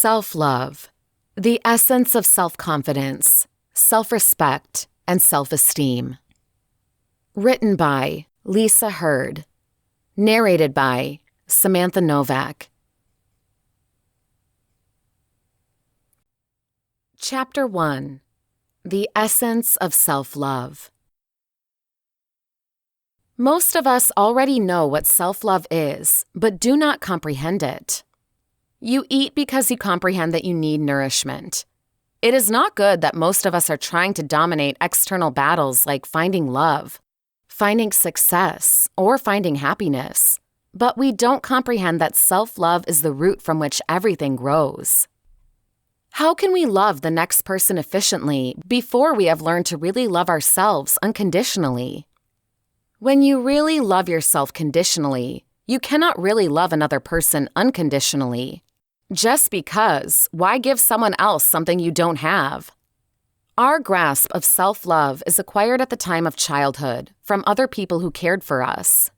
Self-love, the essence of self-confidence, self-respect, and self-esteem. Written by Lisa Hurd. Narrated by Samantha Novak. Chapter 1. The Essence of Self-Love. Most of us already know what self-love is, but do not comprehend it. You eat because you comprehend that you need nourishment. It is not good that most of us are trying to dominate external battles like finding love, finding success, or finding happiness. But we don't comprehend that self-love is the root from which everything grows. How can we love the next person efficiently before we have learned to really love ourselves unconditionally? When you really love yourself conditionally, you cannot really love another person unconditionally. Just because, why give someone else something you don't have? Our grasp of self-love is acquired at the time of childhood from other people who cared for us.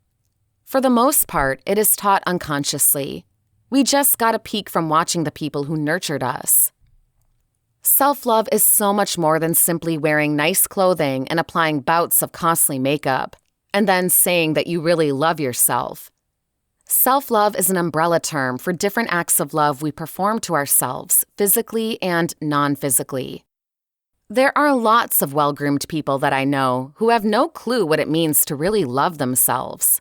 For the most part, it is taught unconsciously. We just got a peek from watching the people who nurtured us. Self-love is so much more than simply wearing nice clothing and applying bouts of costly makeup, and then saying that you really love yourself. Self-love is an umbrella term for different acts of love we perform to ourselves, physically and non-physically. There are lots of well-groomed people that I know who have no clue what it means to really love themselves.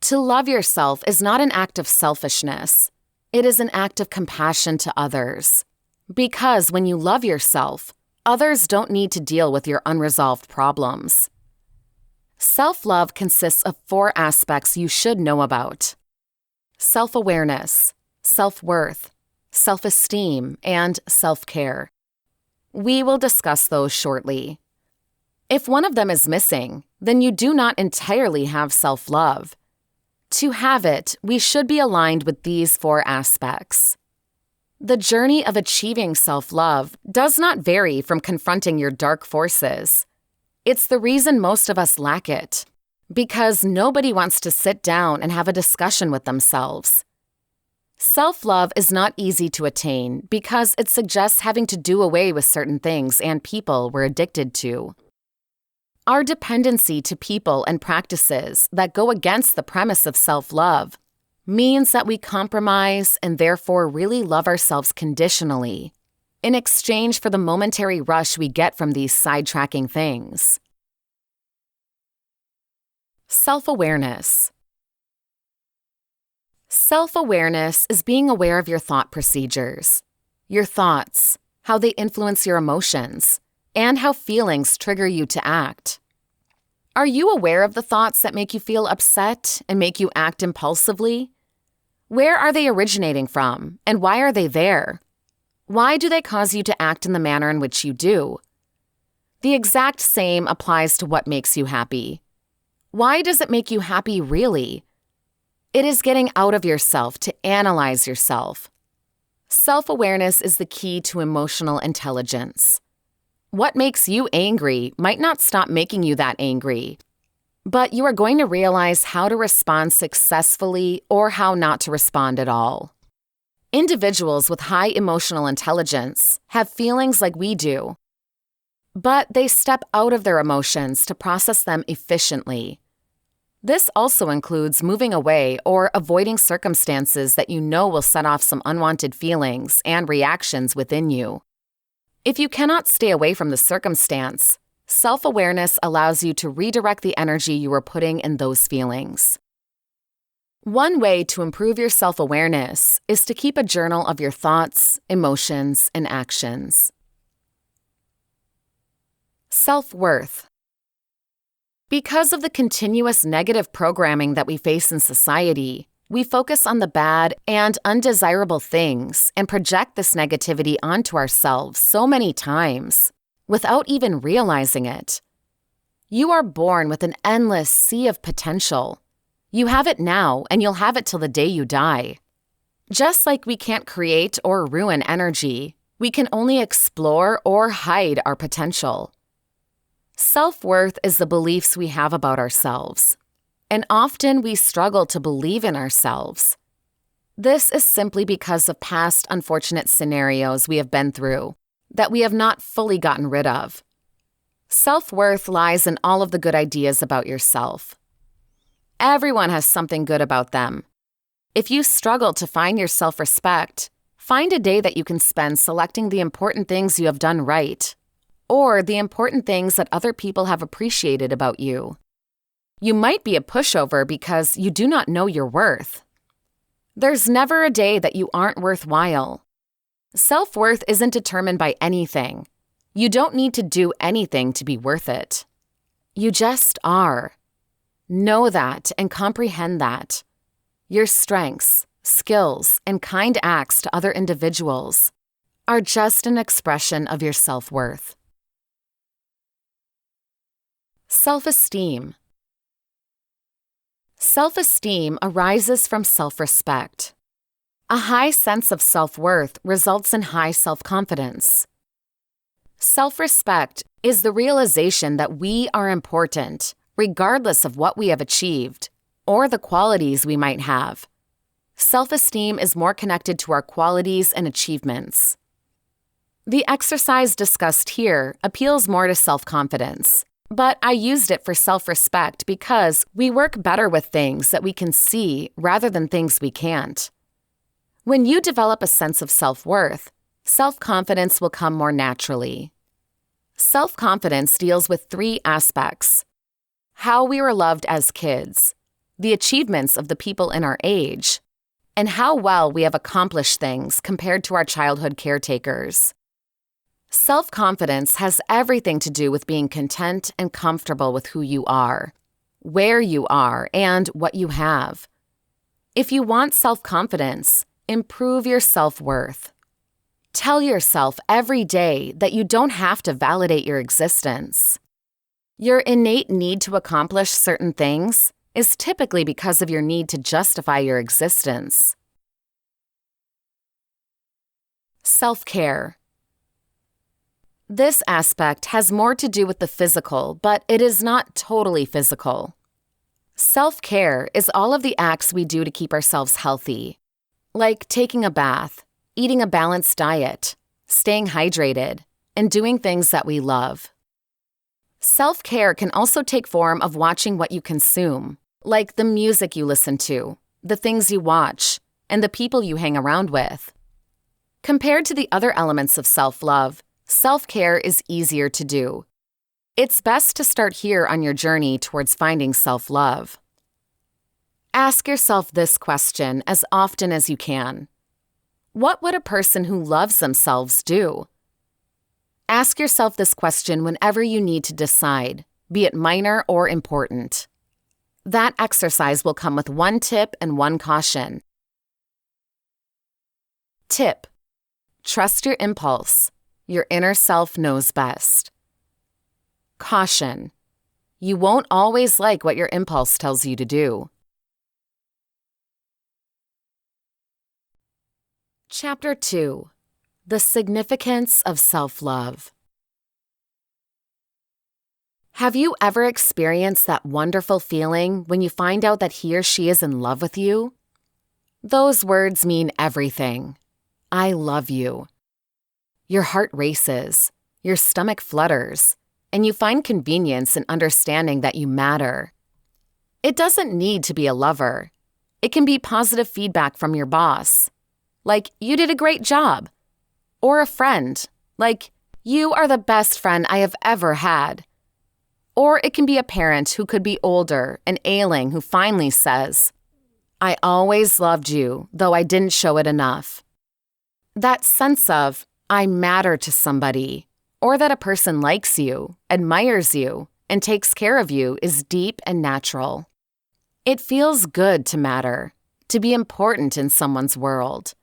To love yourself is not an act of selfishness. It is an act of compassion to others. Because when you love yourself, others don't need to deal with your unresolved problems. Self-love consists of 4 aspects you should know about: self-awareness, self-worth, self-esteem, and self-care. We will discuss those shortly. If one of them is missing, then you do not entirely have self-love. To have it, we should be aligned with these 4 aspects. The journey of achieving self-love does not vary from confronting your dark forces. It's the reason most of us lack it, because nobody wants to sit down and have a discussion with themselves. Self-love is not easy to attain because it suggests having to do away with certain things and people we're addicted to. Our dependency to people and practices that go against the premise of self-love means that we compromise and therefore really love ourselves conditionally, in exchange for the momentary rush we get from these sidetracking things. Self-awareness. Self-awareness is being aware of your thought procedures, your thoughts, how they influence your emotions, and how feelings trigger you to act. Are you aware of the thoughts that make you feel upset and make you act impulsively? Where are they originating from, and why are they there? Why do they cause you to act in the manner in which you do? The exact same applies to what makes you happy. Why does it make you happy really? It is getting out of yourself to analyze yourself. Self-awareness is the key to emotional intelligence. What makes you angry might not stop making you that angry, but you are going to realize how to respond successfully or how not to respond at all. Individuals with high emotional intelligence have feelings like we do, but they step out of their emotions to process them efficiently. This also includes moving away or avoiding circumstances that you know will set off some unwanted feelings and reactions within you. If you cannot stay away from the circumstance, self-awareness allows you to redirect the energy you are putting in those feelings. One way to improve your self-awareness is to keep a journal of your thoughts, emotions, and actions. Self-worth. Because of the continuous negative programming that we face in society, we focus on the bad and undesirable things and project this negativity onto ourselves so many times, without even realizing it. You are born with an endless sea of potential. You have it now, and you'll have it till the day you die. Just like we can't create or ruin energy, we can only explore or hide our potential. Self-worth is the beliefs we have about ourselves, and often we struggle to believe in ourselves. This is simply because of past unfortunate scenarios we have been through that we have not fully gotten rid of. Self-worth lies in all of the good ideas about yourself. Everyone has something good about them. If you struggle to find your self-respect, find a day that you can spend selecting the important things you have done right, or the important things that other people have appreciated about you. You might be a pushover because you do not know your worth. There's never a day that you aren't worthwhile. Self-worth isn't determined by anything. You don't need to do anything to be worth it. You just are. Know that and comprehend that. Your strengths, skills, and kind acts to other individuals are just an expression of your self-worth. Self-esteem. Self-esteem arises from self-respect. A high sense of self-worth results in high self-confidence. Self-respect is the realization that we are important, regardless of what we have achieved or the qualities we might have. Self-esteem is more connected to our qualities and achievements. The exercise discussed here appeals more to self-confidence, but I used it for self-respect because we work better with things that we can see rather than things we can't. When you develop a sense of self-worth, self-confidence will come more naturally. Self-confidence deals with three aspects: how we were loved as kids, the achievements of the people in our age, and how well we have accomplished things compared to our childhood caretakers. Self-confidence has everything to do with being content and comfortable with who you are, where you are, and what you have. If you want self-confidence, improve your self-worth. Tell yourself every day that you don't have to validate your existence. Your innate need to accomplish certain things is typically because of your need to justify your existence. Self-care. This aspect has more to do with the physical, but it is not totally physical. Self-care is all of the acts we do to keep ourselves healthy, like taking a bath, eating a balanced diet, staying hydrated, and doing things that we love. Self-care can also take form of watching what you consume, like the music you listen to, the things you watch, and the people you hang around with. Compared to the other elements of self-love, self-care is easier to do. It's best to start here on your journey towards finding self-love. Ask yourself this question as often as you can. What would a person who loves themselves do? Ask yourself this question whenever you need to decide, be it minor or important. That exercise will come with one tip and one caution. Tip: trust your impulse. Your inner self knows best. Caution: you won't always like what your impulse tells you to do. Chapter 2: The Significance of Self-Love. Have you ever experienced that wonderful feeling when you find out that he or she is in love with you? Those words mean everything. I love you. Your heart races, your stomach flutters, and you find convenience in understanding that you matter. It doesn't need to be a lover. It can be positive feedback from your boss, like, you did a great job. Or a friend, like, you are the best friend I have ever had. Or it can be a parent who could be older and ailing who finally says, I always loved you, though I didn't show it enough. That sense of, I matter to somebody, or that a person likes you, admires you, and takes care of you is deep and natural. It feels good to matter, to be important in someone's world.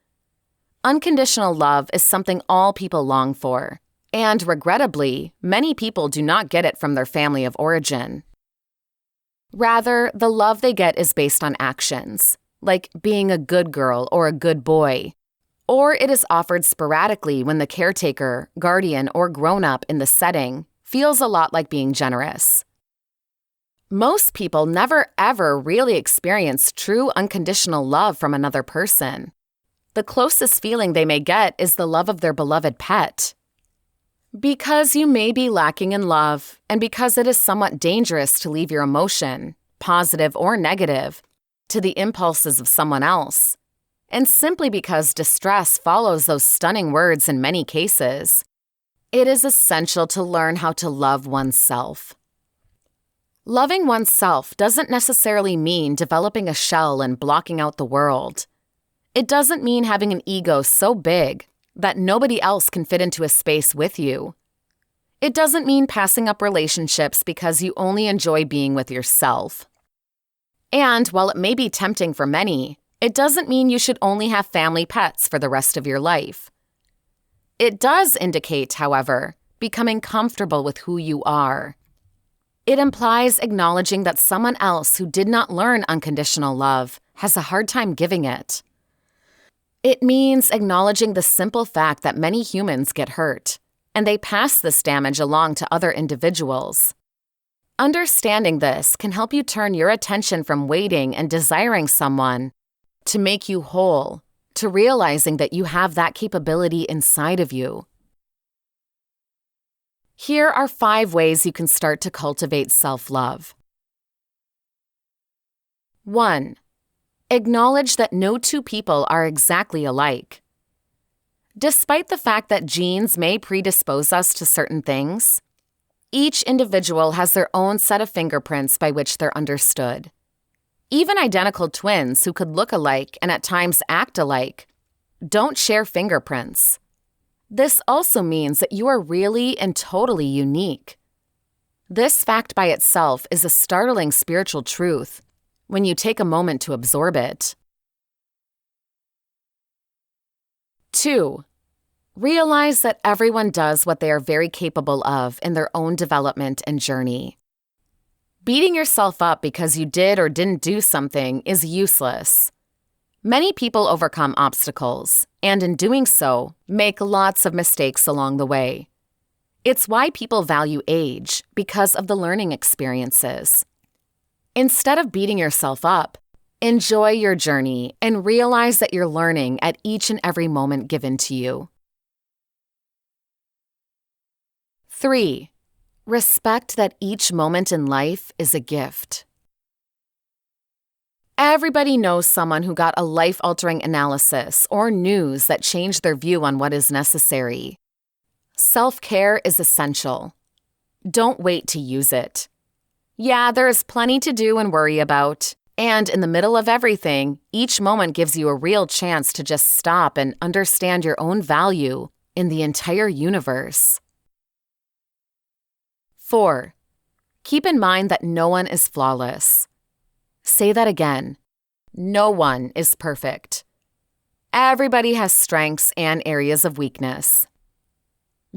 Unconditional love is something all people long for, and regrettably, many people do not get it from their family of origin. Rather, the love they get is based on actions, like being a good girl or a good boy, or it is offered sporadically when the caretaker, guardian, or grown-up in the setting feels a lot like being generous. Most people never ever really experience true unconditional love from another person. The closest feeling they may get is the love of their beloved pet. Because you may be lacking in love, and because it is somewhat dangerous to leave your emotion, positive or negative, to the impulses of someone else, and simply because distress follows those stunning words in many cases, it is essential to learn how to love oneself. Loving oneself doesn't necessarily mean developing a shell and blocking out the world. It doesn't mean having an ego so big that nobody else can fit into a space with you. It doesn't mean passing up relationships because you only enjoy being with yourself. And while it may be tempting for many, it doesn't mean you should only have family pets for the rest of your life. It does indicate, however, becoming comfortable with who you are. It implies acknowledging that someone else who did not learn unconditional love has a hard time giving it. It means acknowledging the simple fact that many humans get hurt, and they pass this damage along to other individuals. Understanding this can help you turn your attention from waiting and desiring someone to make you whole, to realizing that you have that capability inside of you. Here are 5 ways you can start to cultivate self-love. 1. Acknowledge that no two people are exactly alike. Despite the fact that genes may predispose us to certain things, each individual has their own set of fingerprints by which they're understood. Even identical twins who could look alike and at times act alike don't share fingerprints. This also means that you are really and totally unique. This fact by itself is a startling spiritual truth when you take a moment to absorb it. 2. Realize that everyone does what they are very capable of in their own development and journey. Beating yourself up because you did or didn't do something is useless. Many people overcome obstacles, and in doing so, make lots of mistakes along the way. It's why people value age, because of the learning experiences. Instead of beating yourself up, enjoy your journey and realize that you're learning at each and every moment given to you. 3. Respect that each moment in life is a gift. Everybody knows someone who got a life-altering analysis or news that changed their view on what is necessary. Self-care is essential. Don't wait to use it. Yeah, there is plenty to do and worry about, and in the middle of everything, each moment gives you a real chance to just stop and understand your own value in the entire universe. 4. Keep in mind that no one is flawless. Say that again. No one is perfect. Everybody has strengths and areas of weakness.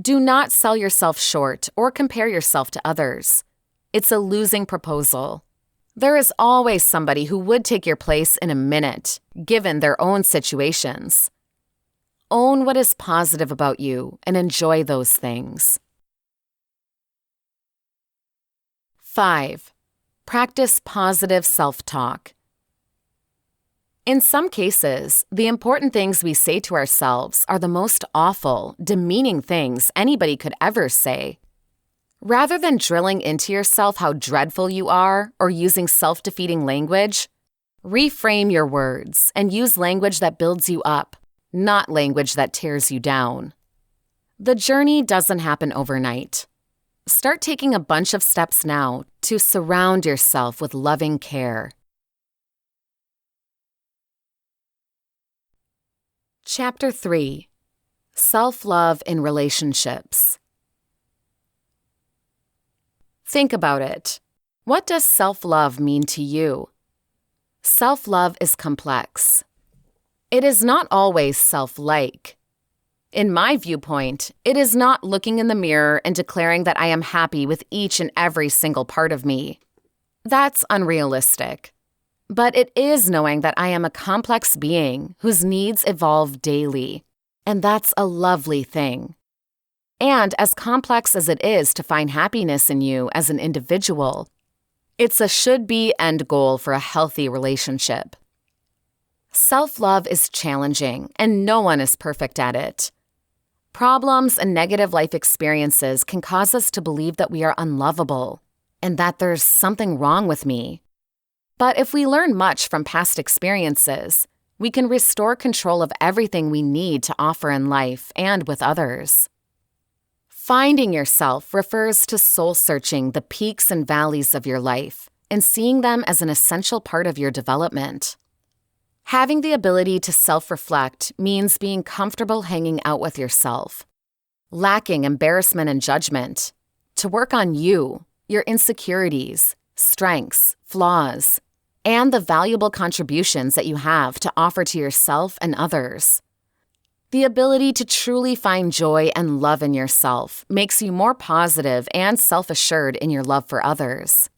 Do not sell yourself short or compare yourself to others. It's a losing proposal. There is always somebody who would take your place in a minute, given their own situations. Own what is positive about you and enjoy those things. 5. Practice positive self-talk. In some cases, the important things we say to ourselves are the most awful, demeaning things anybody could ever say. Rather than drilling into yourself how dreadful you are or using self-defeating language, reframe your words and use language that builds you up, not language that tears you down. The journey doesn't happen overnight. Start taking a bunch of steps now to surround yourself with loving care. Chapter 3. Self-love in relationships. Think about it. What does self-love mean to you? Self-love is complex. It is not always self-like. In my viewpoint, it is not looking in the mirror and declaring that I am happy with each and every single part of me. That's unrealistic. But it is knowing that I am a complex being whose needs evolve daily, and that's a lovely thing. And as complex as it is to find happiness in you as an individual, It's a should-be end goal for a healthy relationship. Self-love is challenging, and no one is perfect at it. Problems and negative life experiences can cause us to believe that we are unlovable and that there's something wrong with me. But if we learn much from past experiences, we can restore control of everything we need to offer in life and with others. Finding yourself refers to soul-searching the peaks and valleys of your life and seeing them as an essential part of your development. Having the ability to self-reflect means being comfortable hanging out with yourself, lacking embarrassment and judgment, to work on you, your insecurities, strengths, flaws, and the valuable contributions that you have to offer to yourself and others. The ability to truly find joy and love in yourself makes you more positive and self-assured in your love for others.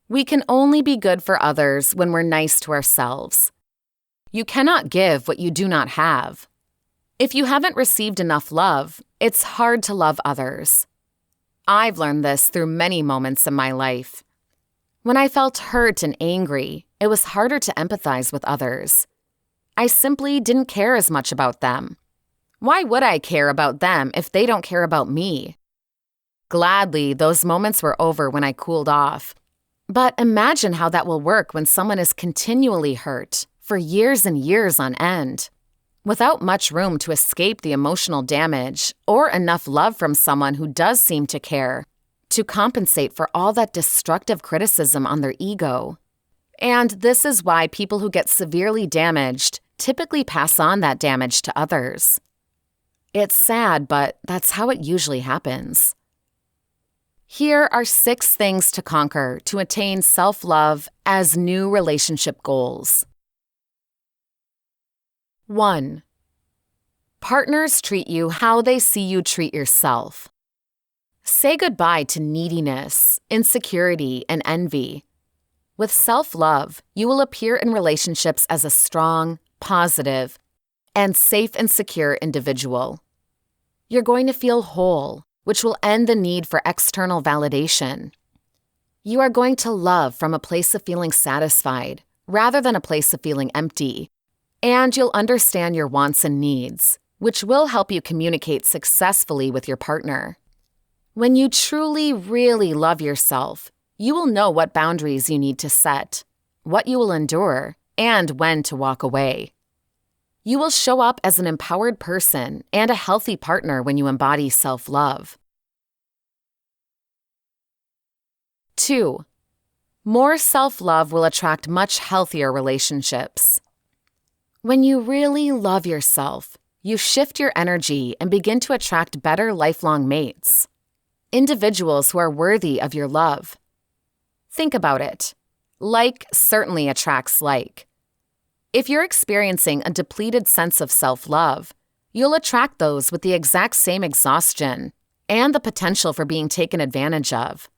We can only be good for others when we're nice to ourselves. You cannot give what you do not have. If you haven't received enough love, it's hard to love others. I've learned this through many moments in my life. When I felt hurt and angry, it was harder to empathize with others. I simply didn't care as much about them. Why would I care about them if they don't care about me? Gladly, those moments were over when I cooled off. But imagine how that will work when someone is continually hurt, for years and years on end, without much room to escape the emotional damage or enough love from someone who does seem to care to compensate for all that destructive criticism on their ego. And this is why people who get severely damaged typically pass on that damage to others. It's sad, but that's how it usually happens. Here are 6 things to conquer to attain self-love as new relationship goals. 1. Partners treat you how they see you treat yourself. Say goodbye to neediness, insecurity, and envy. With self-love, you will appear in relationships as a strong, positive, and safe and secure individual. You're going to feel whole, which will end the need for external validation. You are going to love from a place of feeling satisfied rather than a place of feeling empty. And you'll understand your wants and needs, which will help you communicate successfully with your partner. When you truly, really love yourself, you will know what boundaries you need to set, what you will endure, and when to walk away. You will show up as an empowered person and a healthy partner when you embody self-love. 2. More self-love will attract much healthier relationships. When you really love yourself, you shift your energy and begin to attract better lifelong mates, individuals who are worthy of your love. Think about it. Like certainly attracts like. If you're experiencing a depleted sense of self-love, you'll attract those with the exact same exhaustion and the potential for being taken advantage of.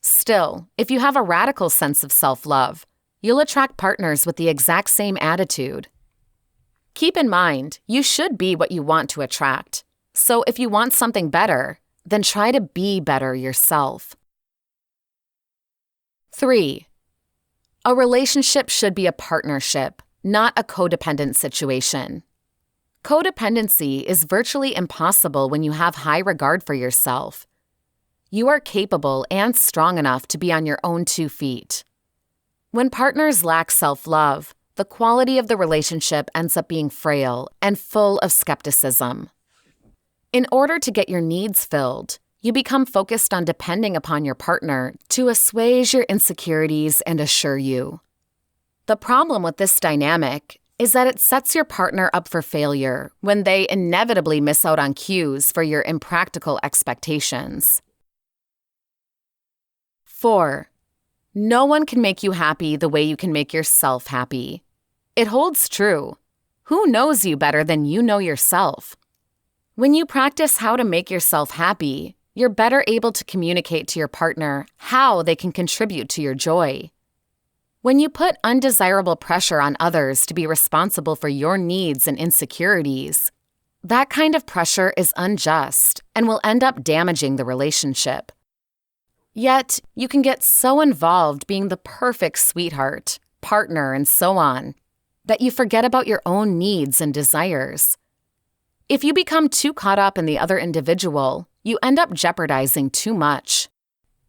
Still, if you have a radical sense of self-love, you'll attract partners with the exact same attitude. Keep in mind, you should be what you want to attract. So if you want something better, then try to be better yourself. 3. A relationship should be a partnership, not a codependent situation. Codependency is virtually impossible when you have high regard for yourself. You are capable and strong enough to be on your own 2 feet. When partners lack self-love, the quality of the relationship ends up being frail and full of skepticism. In order to get your needs filled, you become focused on depending upon your partner to assuage your insecurities and assure you. The problem with this dynamic is that it sets your partner up for failure when they inevitably miss out on cues for your impractical expectations. 4. No one can make you happy the way you can make yourself happy. It holds true. Who knows you better than you know yourself? When you practice how to make yourself happy, you're better able to communicate to your partner how they can contribute to your joy. When you put undesirable pressure on others to be responsible for your needs and insecurities, that kind of pressure is unjust and will end up damaging the relationship. Yet, you can get so involved being the perfect sweetheart, partner, and so on, that you forget about your own needs and desires. If you become too caught up in the other individual, you end up jeopardizing too much.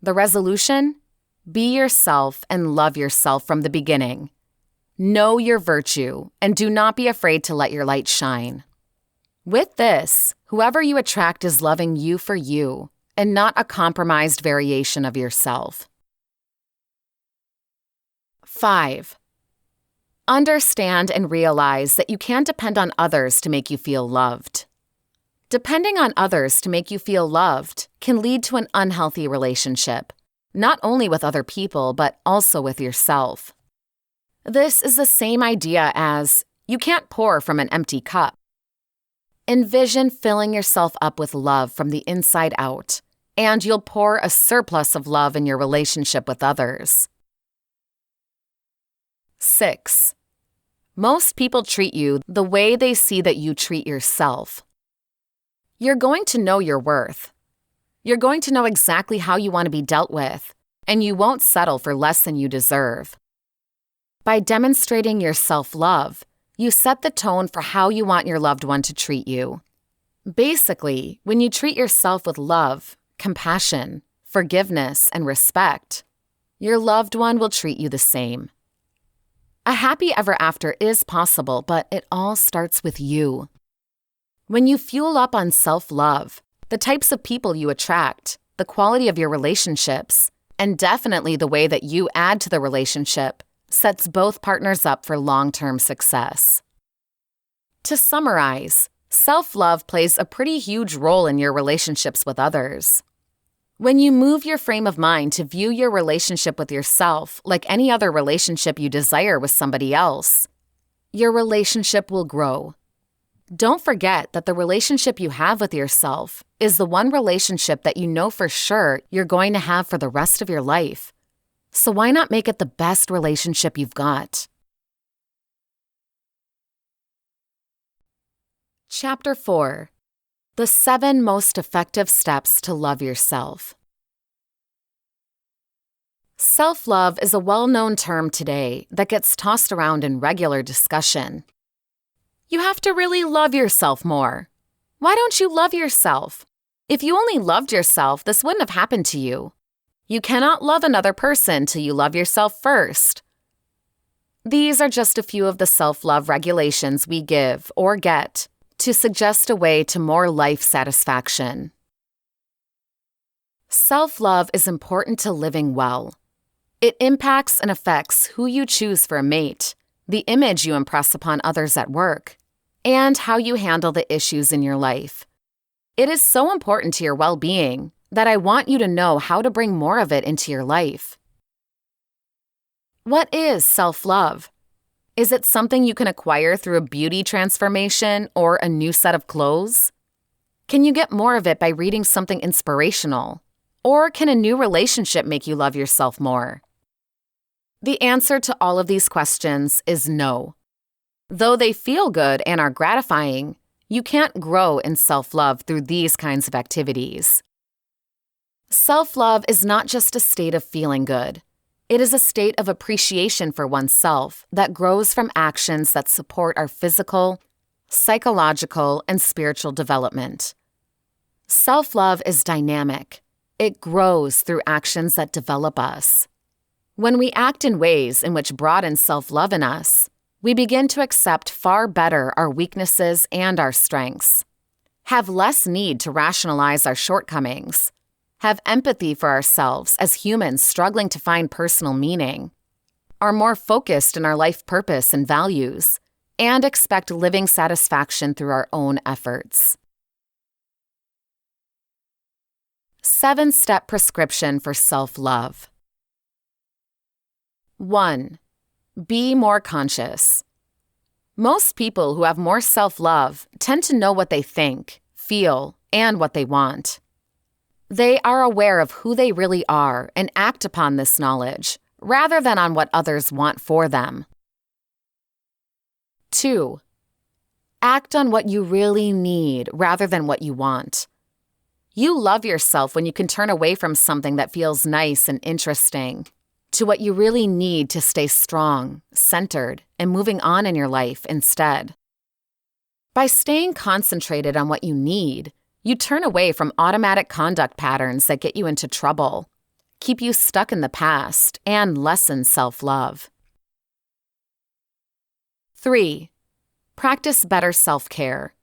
The resolution? Be yourself and love yourself from the beginning. Know your virtue and do not be afraid to let your light shine. With this, whoever you attract is loving you for you and not a compromised variation of yourself. 5. Understand and realize that you can't depend on others to make you feel loved. Depending on others to make you feel loved can lead to an unhealthy relationship, not only with other people, but also with yourself. This is the same idea as you can't pour from an empty cup. Envision filling yourself up with love from the inside out, and you'll pour a surplus of love in your relationship with others. 6. Most people treat you the way they see that you treat yourself. You're going to know your worth. You're going to know exactly how you want to be dealt with, and you won't settle for less than you deserve. By demonstrating your self-love, you set the tone for how you want your loved one to treat you. Basically, when you treat yourself with love, compassion, forgiveness, and respect, your loved one will treat you the same. A happy ever after is possible, but it all starts with you. When you fuel up on self-love, the types of people you attract, the quality of your relationships, and definitely the way that you add to the relationship, sets both partners up for long-term success. To summarize, self-love plays a pretty huge role in your relationships with others. When you move your frame of mind to view your relationship with yourself like any other relationship you desire with somebody else, your relationship will grow. Don't forget that the relationship you have with yourself is the one relationship that you know for sure you're going to have for the rest of your life. So why not make it the best relationship you've got? Chapter 4. The 7 most effective steps to love yourself. Self-love is a well-known term today that gets tossed around in regular discussion. You have to really love yourself more. Why don't you love yourself? If you only loved yourself, this wouldn't have happened to you. You cannot love another person till you love yourself first. These are just a few of the self-love regulations we give or get to suggest a way to more life satisfaction. Self-love is important to living well. It impacts and affects who you choose for a mate, the image you impress upon others at work, and how you handle the issues in your life. It is so important to your well-being that I want you to know how to bring more of it into your life. What is self-love? Is it something you can acquire through a beauty transformation or a new set of clothes? Can you get more of it by reading something inspirational? Or can a new relationship make you love yourself more? The answer to all of these questions is no. Though they feel good and are gratifying, you can't grow in self-love through these kinds of activities. Self-love is not just a state of feeling good. It is a state of appreciation for oneself that grows from actions that support our physical, psychological, and spiritual development. Self-love is dynamic. It grows through actions that develop us. When we act in ways in which broaden self-love in us, we begin to accept far better our weaknesses and our strengths, have less need to rationalize our shortcomings, have empathy for ourselves as humans struggling to find personal meaning, are more focused in our life purpose and values, and expect living satisfaction through our own efforts. 7-step prescription for self-love. 1. Be more conscious. Most people who have more self-love tend to know what they think, feel, and what they want. They are aware of who they really are and act upon this knowledge, rather than on what others want for them. 2. Act on what you really need rather than what you want. You love yourself when you can turn away from something that feels nice and interesting to what you really need to stay strong, centered, and moving on in your life instead. By staying concentrated on what you need, you turn away from automatic conduct patterns that get you into trouble, keep you stuck in the past, and lessen self-love. 3. Practice better self-care.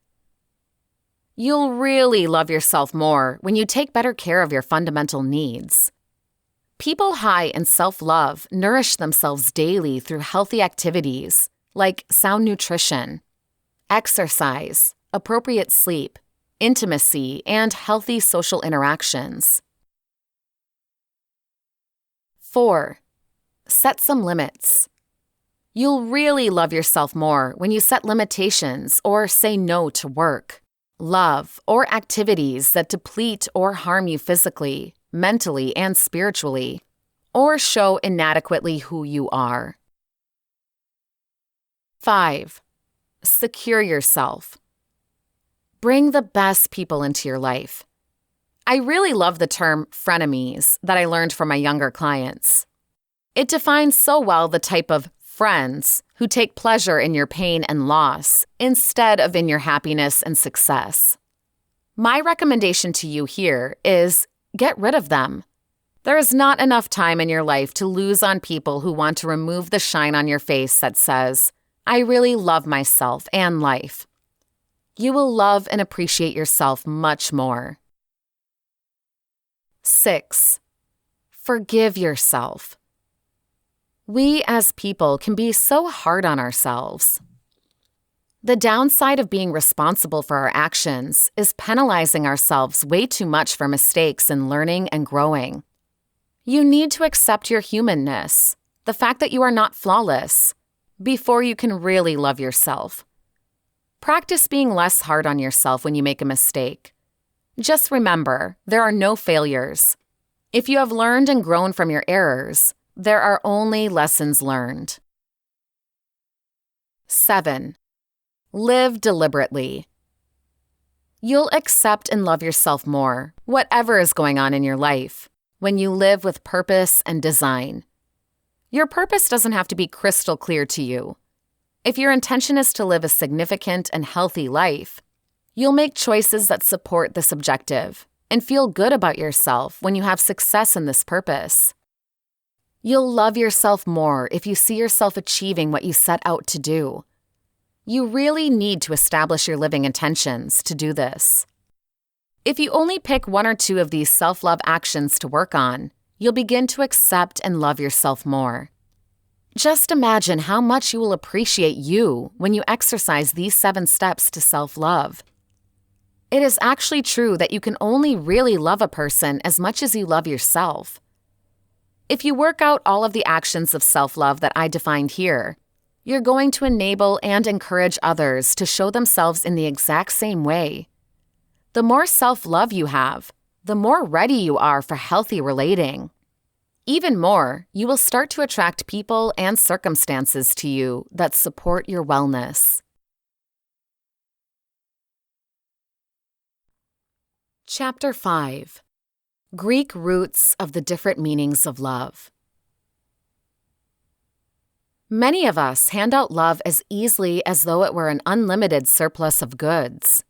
You'll really love yourself more when you take better care of your fundamental needs. People high in self-love nourish themselves daily through healthy activities like sound nutrition, exercise, appropriate sleep, intimacy, and healthy social interactions. 4. Set some limits. You'll really love yourself more when you set limitations or say no to work, love, or activities that deplete or harm you physically, mentally, and spiritually, or show inadequately who you are. 5. Secure yourself. Bring the best people into your life. I really love the term frenemies that I learned from my younger clients. It defines so well the type of friends who take pleasure in your pain and loss instead of in your happiness and success. My recommendation to you here is get rid of them. There is not enough time in your life to lose on people who want to remove the shine on your face that says, I really love myself and life. You will love and appreciate yourself much more. 6. Forgive yourself. We as people can be so hard on ourselves. The downside of being responsible for our actions is penalizing ourselves way too much for mistakes in learning and growing. You need to accept your humanness, the fact that you are not flawless, before you can really love yourself. Practice being less hard on yourself when you make a mistake. Just remember, there are no failures. If you have learned and grown from your errors, there are only lessons learned. 7. Live deliberately. You'll accept and love yourself more, whatever is going on in your life, when you live with purpose and design. Your purpose doesn't have to be crystal clear to you. If your intention is to live a significant and healthy life, you'll make choices that support this objective and feel good about yourself when you have success in this purpose. You'll love yourself more if you see yourself achieving what you set out to do. You really need to establish your living intentions to do this. If you only pick one or two of these self-love actions to work on, you'll begin to accept and love yourself more. Just imagine how much you will appreciate you when you exercise these 7 steps to self-love. It is actually true that you can only really love a person as much as you love yourself. If you work out all of the actions of self-love that I defined here, you're going to enable and encourage others to show themselves in the exact same way. The more self-love you have, the more ready you are for healthy relating. Even more, you will start to attract people and circumstances to you that support your wellness. Chapter 5. Greek Roots of the Different Meanings of Love. Many of us hand out love as easily as though it were an unlimited surplus of goods,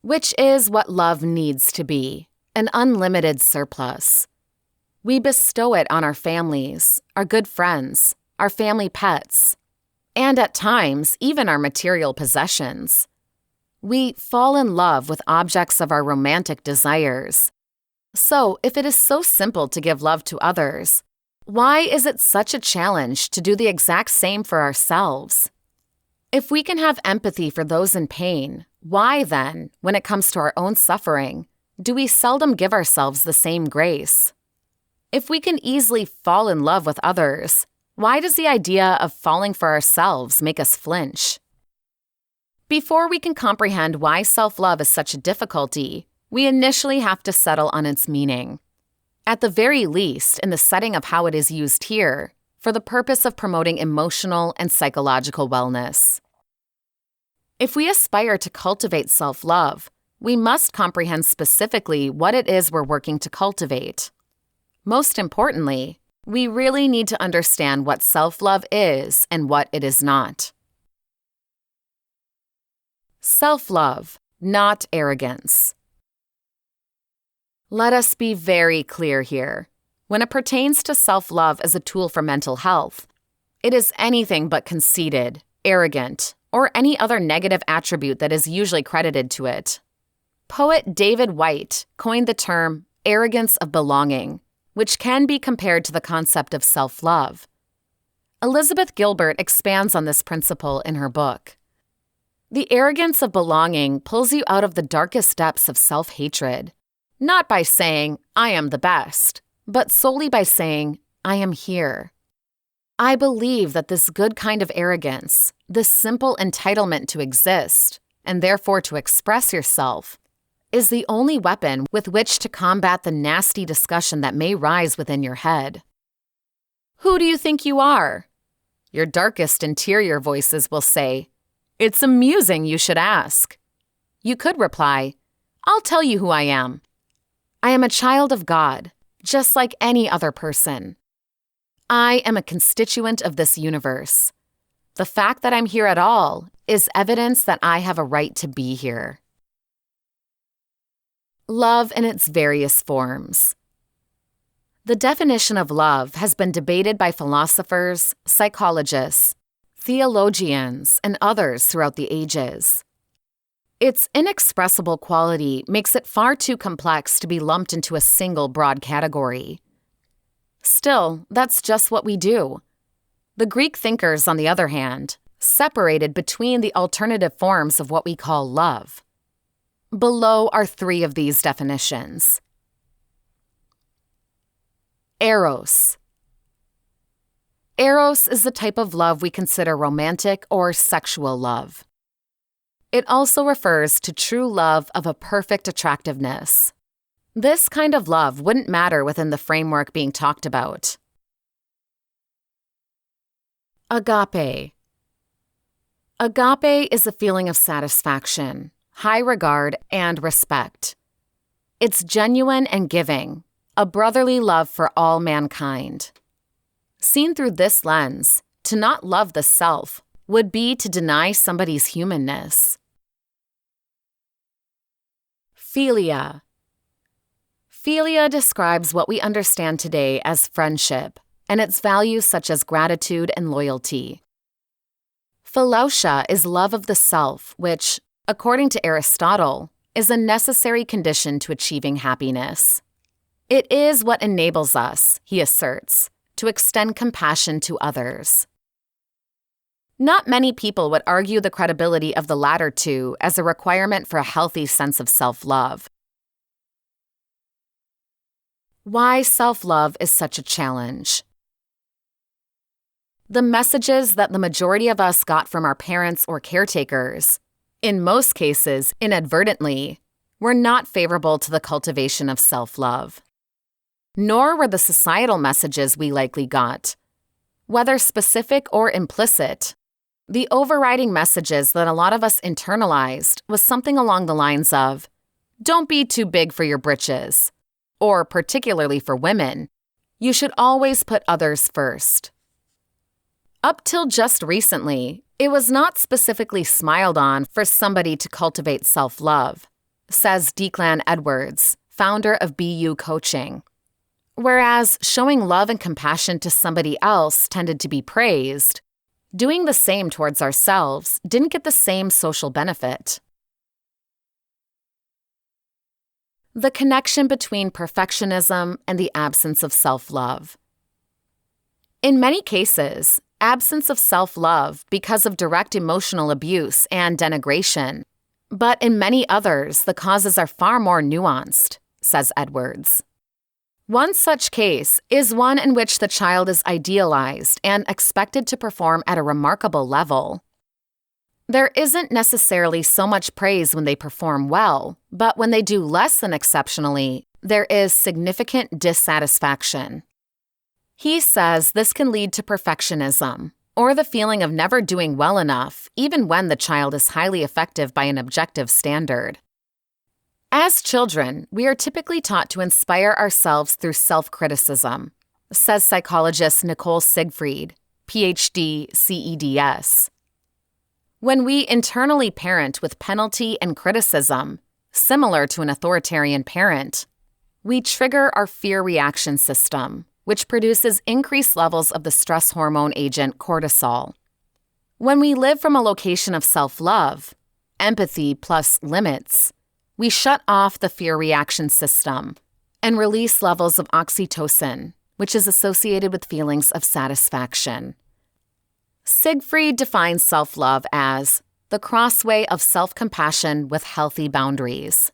which is what love needs to be, an unlimited surplus. We bestow it on our families, our good friends, our family pets, and at times, even our material possessions. We fall in love with objects of our romantic desires. So, if it is so simple to give love to others, why is it such a challenge to do the exact same for ourselves? If we can have empathy for those in pain, why then, when it comes to our own suffering, do we seldom give ourselves the same grace? If we can easily fall in love with others, why does the idea of falling for ourselves make us flinch? Before we can comprehend why self-love is such a difficulty, we initially have to settle on its meaning. At the very least, in the setting of how it is used here, for the purpose of promoting emotional and psychological wellness. If we aspire to cultivate self-love, we must comprehend specifically what it is we're working to cultivate. Most importantly, we really need to understand what self-love is and what it is not. Self-love, not arrogance. Let us be very clear here. When it pertains to self-love as a tool for mental health, it is anything but conceited, arrogant, or any other negative attribute that is usually credited to it. Poet David Whyte coined the term arrogance of belonging, which can be compared to the concept of self-love. Elizabeth Gilbert expands on this principle in her book. The arrogance of belonging pulls you out of the darkest depths of self-hatred, not by saying, "I am the best," but solely by saying, "I am here." I believe that this good kind of arrogance, this simple entitlement to exist, and therefore to express yourself, is the only weapon with which to combat the nasty discussion that may rise within your head. Who do you think you are? Your darkest interior voices will say, "It's amusing you should ask." You could reply, "I'll tell you who I am. I am a child of God, just like any other person. I am a constituent of this universe. The fact that I'm here at all is evidence that I have a right to be here." Love in its various forms. The definition of love has been debated by philosophers, psychologists, theologians, and others throughout the ages. Its inexpressible quality makes it far too complex to be lumped into a single broad category. Still, that's just what we do. The Greek thinkers, on the other hand, separated between the alternative forms of what we call love. Below are 3 of these definitions. Eros. Eros is the type of love we consider romantic or sexual love. It also refers to true love of a perfect attractiveness. This kind of love wouldn't matter within the framework being talked about. Agape. Agape is a feeling of satisfaction, high regard, and respect. It's genuine and giving, a brotherly love for all mankind. Seen through this lens, to not love the self would be to deny somebody's humanness. Philia. Philia describes what we understand today as friendship and its values such as gratitude and loyalty. Philautia is love of the self, which, according to Aristotle, is a necessary condition to achieving happiness. It is what enables us, he asserts, to extend compassion to others. Not many people would argue the credibility of the latter 2 as a requirement for a healthy sense of self-love. Why self-love is such a challenge. The messages that the majority of us got from our parents or caretakers, in most cases inadvertently, were not favorable to the cultivation of self-love. Nor were the societal messages we likely got. Whether specific or implicit, the overriding messages that a lot of us internalized was something along the lines of, "Don't be too big for your britches," or particularly for women, "You should always put others first." Up till just recently, it was not specifically smiled on for somebody to cultivate self-love, says Declan Edwards, founder of BU Coaching. Whereas showing love and compassion to somebody else tended to be praised, doing the same towards ourselves didn't get the same social benefit. The connection between perfectionism and the absence of self-love. In many cases, absence of self-love because of direct emotional abuse and denigration, but in many others, the causes are far more nuanced, says Edwards. One such case is one in which the child is idealized and expected to perform at a remarkable level. There isn't necessarily so much praise when they perform well, but when they do less than exceptionally, there is significant dissatisfaction. He says this can lead to perfectionism, or the feeling of never doing well enough, even when the child is highly effective by an objective standard. As children, we are typically taught to inspire ourselves through self-criticism, says psychologist Nicole Siegfried, PhD, CEDS. When we internally parent with penalty and criticism, similar to an authoritarian parent, we trigger our fear reaction system, which produces increased levels of the stress hormone agent cortisol. When we live from a location of self-love, empathy plus limits, we shut off the fear reaction system and release levels of oxytocin, which is associated with feelings of satisfaction. Siegfried defines self-love as the crossway of self-compassion with healthy boundaries.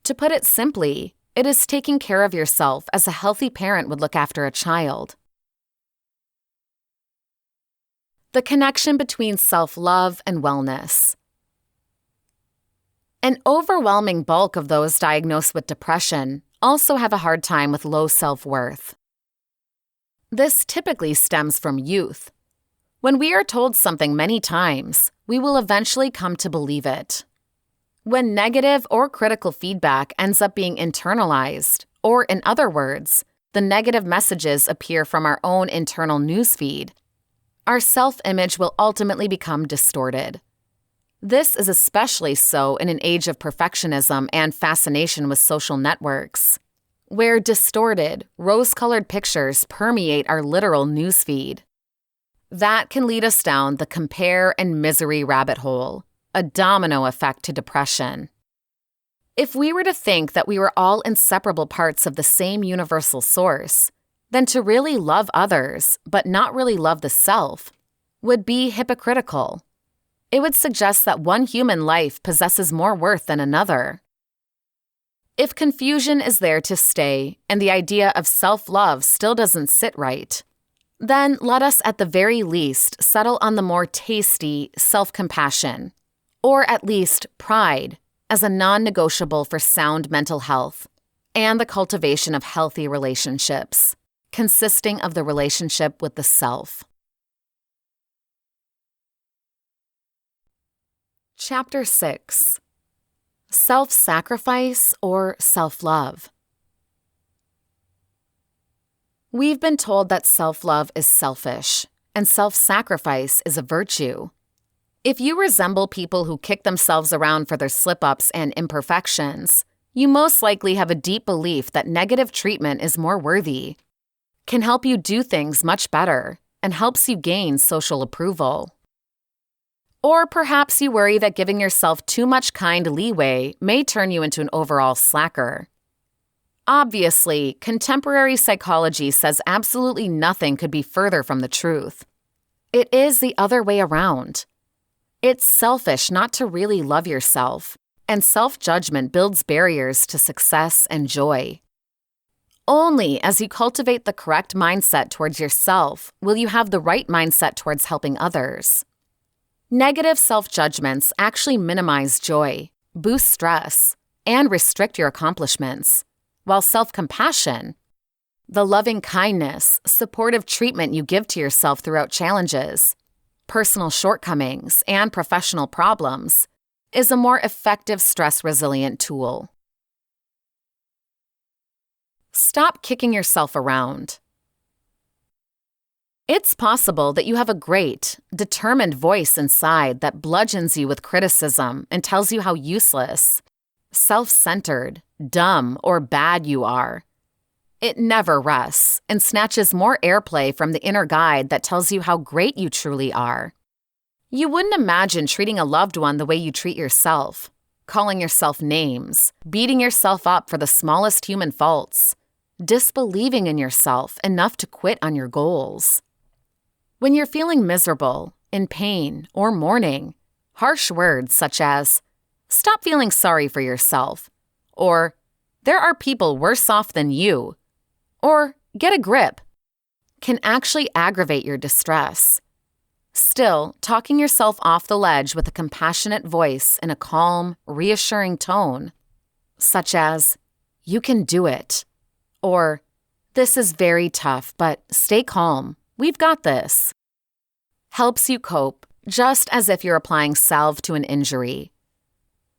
To put it simply, it is taking care of yourself as a healthy parent would look after a child. The connection between self-love and wellness. An overwhelming bulk of those diagnosed with depression also have a hard time with low self-worth. This typically stems from youth. When we are told something many times, we will eventually come to believe it. When negative or critical feedback ends up being internalized, or in other words, the negative messages appear from our own internal newsfeed, our self-image will ultimately become distorted. This is especially so in an age of perfectionism and fascination with social networks, where distorted, rose-colored pictures permeate our literal newsfeed. That can lead us down the compare and misery rabbit hole, a domino effect to depression. If we were to think that we were all inseparable parts of the same universal source, then to really love others, but not really love the self, would be hypocritical. It would suggest that one human life possesses more worth than another. If confusion is there to stay and the idea of self-love still doesn't sit right, then let us at the very least settle on the more tasty self-compassion, or at least pride, as a non-negotiable for sound mental health and the cultivation of healthy relationships, consisting of the relationship with the self. Chapter 6. Self-sacrifice or self-love. We've been told that self-love is selfish, and self-sacrifice is a virtue. If you resemble people who kick themselves around for their slip-ups and imperfections, you most likely have a deep belief that negative treatment is more worthy, can help you do things much better, and helps you gain social approval. Or perhaps you worry that giving yourself too much kind leeway may turn you into an overall slacker. Obviously, contemporary psychology says absolutely nothing could be further from the truth. It is the other way around. It's selfish not to really love yourself, and self-judgment builds barriers to success and joy. Only as you cultivate the correct mindset towards yourself will you have the right mindset towards helping others. Negative self-judgments actually minimize joy, boost stress, and restrict your accomplishments, while self-compassion, the loving kindness, supportive treatment you give to yourself throughout challenges, personal shortcomings, and professional problems, is a more effective stress-resilient tool. Stop kicking yourself around. It's possible that you have a great, determined voice inside that bludgeons you with criticism and tells you how useless, self-centered, dumb, or bad you are. It never rests and snatches more airplay from the inner guide that tells you how great you truly are. You wouldn't imagine treating a loved one the way you treat yourself, calling yourself names, beating yourself up for the smallest human faults, disbelieving in yourself enough to quit on your goals. When you're feeling miserable, in pain, or mourning, harsh words such as, "Stop feeling sorry for yourself," or "There are people worse off than you," or "Get a grip," can actually aggravate your distress. Still, talking yourself off the ledge with a compassionate voice in a calm, reassuring tone, such as, "You can do it," or "This is very tough, but stay calm. We've got this," helps you cope, just as if you're applying salve to an injury.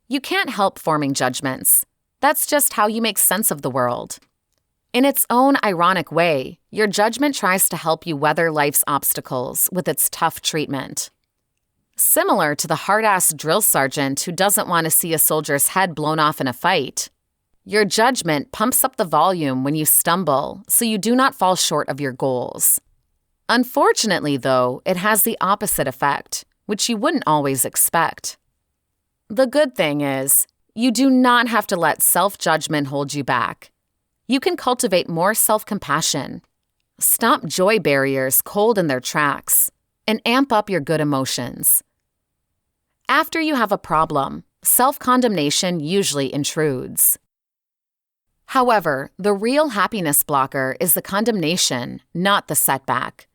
You can't help forming judgments, That's just how you make sense of the world. In its own ironic way, your judgment tries to help you weather life's obstacles with its tough treatment. Similar to the hard-ass drill sergeant who doesn't want to see a soldier's head blown off in a fight, your judgment pumps up the volume when you stumble so you do not fall short of your goals. Unfortunately, though, it has the opposite effect, which you wouldn't always expect. The good thing is, you do not have to let self-judgment hold you back. You can cultivate more self-compassion, stop joy barriers cold in their tracks, and amp up your good emotions. After you have a problem, self-condemnation usually intrudes. However, the real happiness blocker is the condemnation, not the setback.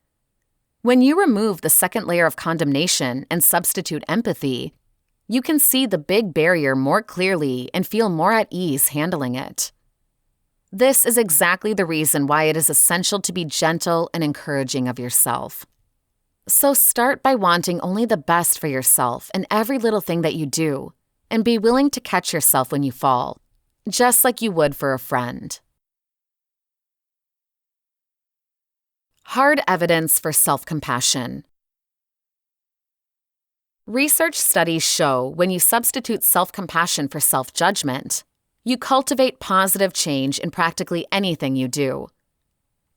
When you remove the second layer of condemnation and substitute empathy, you can see the big barrier more clearly and feel more at ease handling it. This is exactly the reason why it is essential to be gentle and encouraging of yourself. So start by wanting only the best for yourself in every little thing that you do, and be willing to catch yourself when you fall, just like you would for a friend. Hard evidence for self-compassion. Research studies show when you substitute self-compassion for self-judgment, you cultivate positive change in practically anything you do.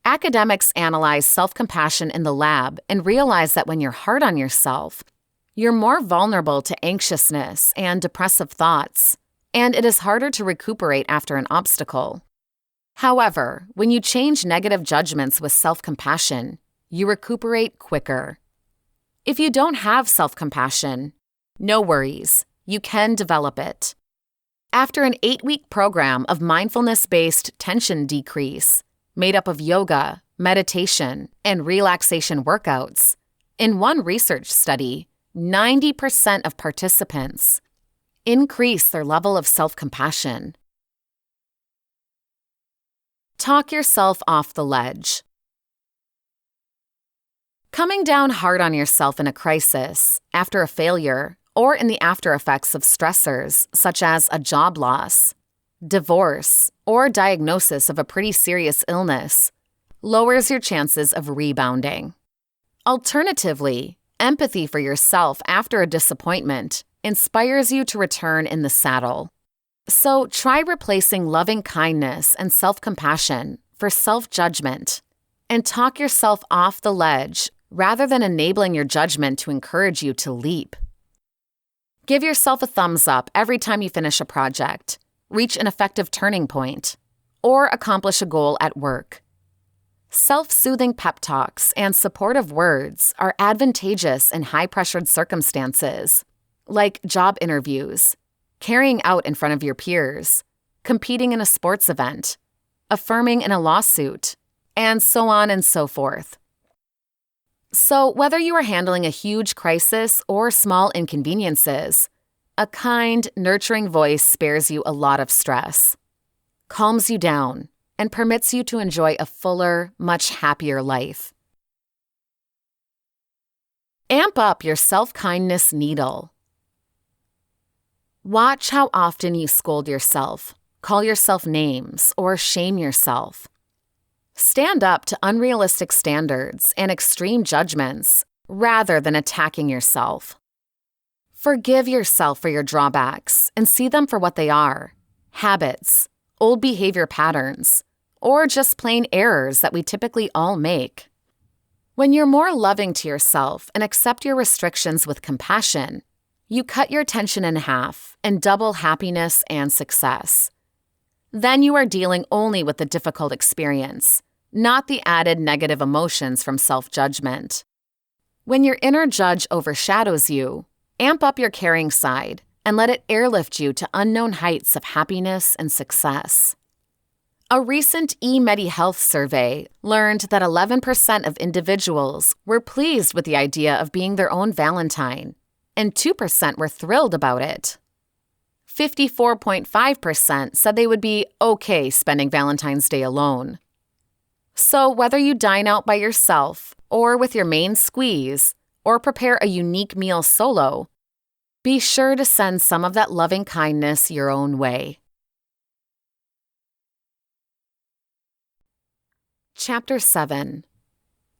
Academics analyze self-compassion in the lab and realize that when you're hard on yourself, you're more vulnerable to anxiousness and depressive thoughts, and it is harder to recuperate after an obstacle. However, when you change negative judgments with self-compassion, you recuperate quicker. If you don't have self-compassion, no worries, you can develop it. After an 8-week program of mindfulness-based tension decrease, made up of yoga, meditation, and relaxation workouts, in one research study, 90% of participants increased their level of self-compassion. Talk yourself off the ledge. Coming down hard on yourself in a crisis, after a failure, or in the after effects of stressors such as a job loss, divorce, or diagnosis of a pretty serious illness, lowers your chances of rebounding. Alternatively, empathy for yourself after a disappointment inspires you to return in the saddle. So try replacing loving kindness and self-compassion for self-judgment, and talk yourself off the ledge rather than enabling your judgment to encourage you to leap. Give yourself a thumbs up every time you finish a project, reach an effective turning point, or accomplish a goal at work. Self-soothing pep talks and supportive words are advantageous in high-pressured circumstances, like job interviews, carrying out in front of your peers, competing in a sports event, affirming in a lawsuit, and so on and so forth. So whether you are handling a huge crisis or small inconveniences, a kind, nurturing voice spares you a lot of stress, calms you down, and permits you to enjoy a fuller, much happier life. Amp up your self-kindness needle. Watch how often you scold yourself, call yourself names, or shame yourself. Stand up to unrealistic standards and extreme judgments rather than attacking yourself. Forgive yourself for your drawbacks and see them for what they are: habits, old behavior patterns, or just plain errors that we typically all make. When you're more loving to yourself and accept your restrictions with compassion, you cut your tension in half and double happiness and success. Then you are dealing only with the difficult experience, not the added negative emotions from self-judgment. When your inner judge overshadows you, amp up your caring side and let it airlift you to unknown heights of happiness and success. A recent eMediHealth survey learned that 11% of individuals were pleased with the idea of being their own Valentine, and 2% were thrilled about it. 54.5% said they would be okay spending Valentine's Day alone. So whether you dine out by yourself or with your main squeeze or prepare a unique meal solo, be sure to send some of that loving kindness your own way. Chapter 7.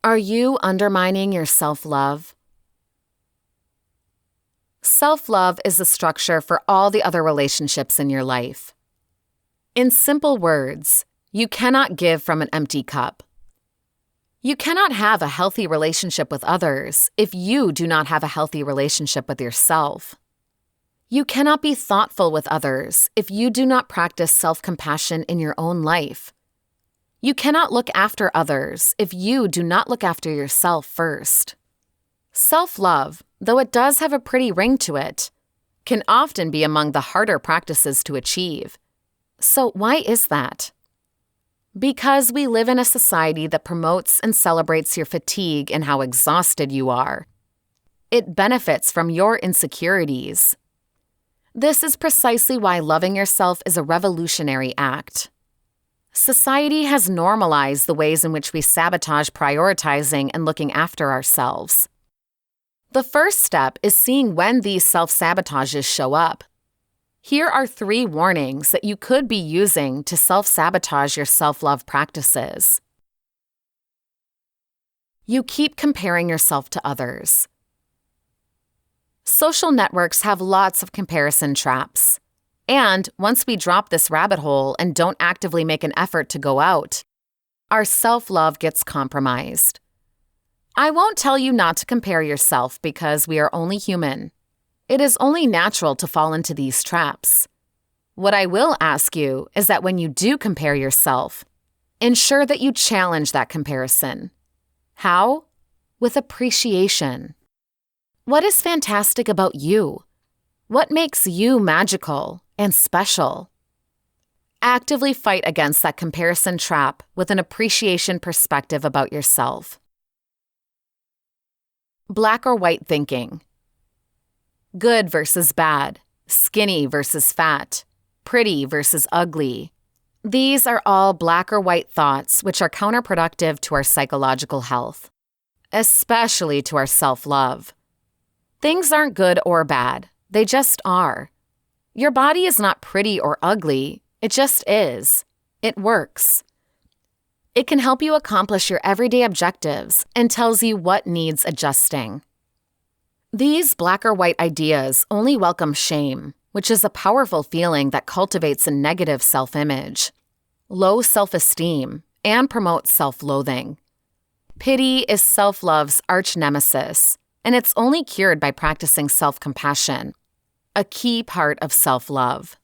Are you undermining your self-love? Self-love is the structure for all the other relationships in your life. In simple words, you cannot give from an empty cup. You cannot have a healthy relationship with others if you do not have a healthy relationship with yourself. You cannot be thoughtful with others if you do not practice self-compassion in your own life. You cannot look after others if you do not look after yourself first. Self-love, though it does have a pretty ring to it, can often be among the harder practices to achieve. So why is that? Because we live in a society that promotes and celebrates your fatigue and how exhausted you are. It benefits from your insecurities. This is precisely why loving yourself is a revolutionary act. Society has normalized the ways in which we sabotage prioritizing and looking after ourselves. The first step is seeing when these self-sabotages show up. Here are 3 warnings that you could be using to self-sabotage your self-love practices. You keep comparing yourself to others. Social networks have lots of comparison traps. And once we drop this rabbit hole and don't actively make an effort to go out, our self-love gets compromised. I won't tell you not to compare yourself because we are only human. It is only natural to fall into these traps. What I will ask you is that when you do compare yourself, ensure that you challenge that comparison. How? With appreciation. What is fantastic about you? What makes you magical and special? Actively fight against that comparison trap with an appreciation perspective about yourself. Black or white thinking. Good versus bad, skinny versus fat, pretty versus ugly. These are all black or white thoughts which are counterproductive to our psychological health, especially to our self-love. Things aren't good or bad, they just are. Your body is not pretty or ugly, it just is. It works. It can help you accomplish your everyday objectives and tells you what needs adjusting. These black or white ideas only welcome shame, which is a powerful feeling that cultivates a negative self-image, low self-esteem, and promotes self-loathing. Pity is self-love's arch-nemesis, and it's only cured by practicing self-compassion, a key part of self-love.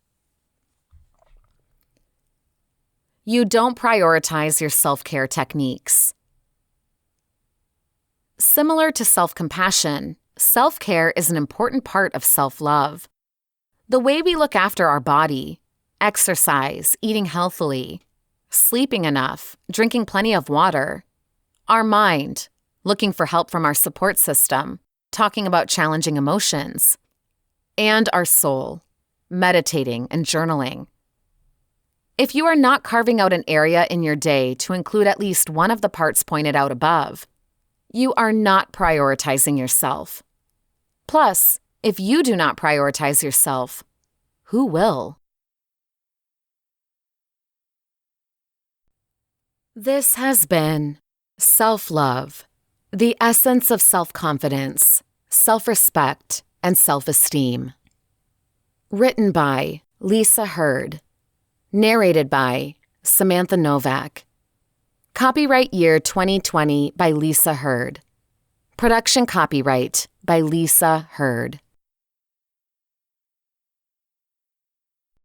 You don't prioritize your self-care techniques. Similar to self-compassion, self-care is an important part of self-love. The way we look after our body, exercise, eating healthily, sleeping enough, drinking plenty of water, our mind, looking for help from our support system, talking about challenging emotions, and our soul, meditating and journaling. If you are not carving out an area in your day to include at least one of the parts pointed out above, you are not prioritizing yourself. Plus, if you do not prioritize yourself, who will? This has been Self-Love, the essence of self-confidence, self-respect, and self-esteem. Written by Lisa Hurd. Narrated by Samantha Novak. Copyright year 2020 by Lisa Hurd. Production copyright by Lisa Hurd.